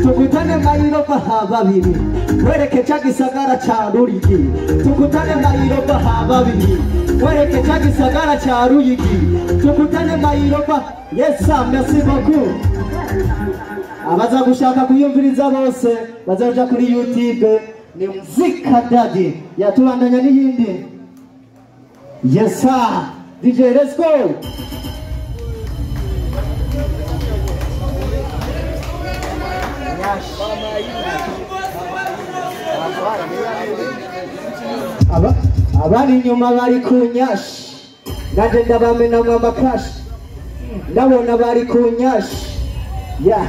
Tukutane Mairoba babiri wereke cha gisagara cha Ruyigi. Tukutane Mairoba babiri wereke cha gisagara cha Ruyigi. Tukutane Mairoba. Yes sir, merci beaucoup. Abaza gushaka kuyumviriza bose bazaja kuri YouTube ni Muzika Daddy yatubandanya n'iyindi. Yes sir, DJ let's go. Abari nyuma bari kunyashi nanje ndabamena mama kashi ndabona bari kunyashi ya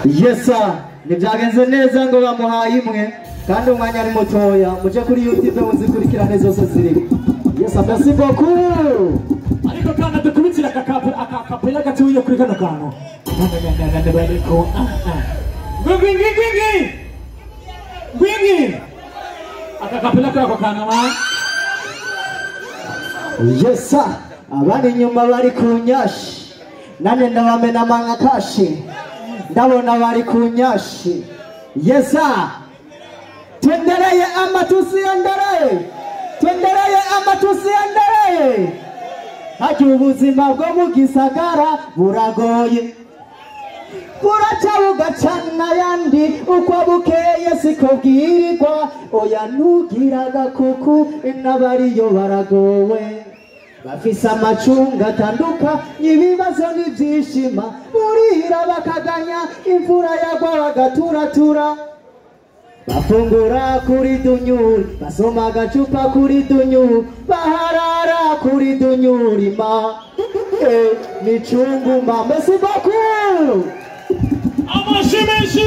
Yes sir, nibyagenze neza ngo bamuhaye imwe kandi umwanya ari mutoya muje kuri YouTube muzikurikirane zose ziri. Yes sir, merci beaucoup. Ariko kana dukubitira akapela gatuye kuri kana kana. Gwingi. Akapela kako kana ma. Yes sir, abari nyuma bari kunyashi nane ndabamena manga kashi ndabona bari kunyashi. Yes sir, twendereye amatusi yandereye, twendereye amatusi yandereye. Haki ubuzima bwo mu gisagara buragoye, buraca bugacana yandi uko bukeye siko bwirirwa. Oya ntugiraga kuku n'abariyo baragowe bafise amacunga atanduka ibibazo n'ibyishima burira bakaganya imvura yagwa bagaturatura bafungura kuri dunyuri basoma agacupa kuri dunyuri baharara kuri dunyurima ni chunguma. Merci beaucoup. Amashi menshi.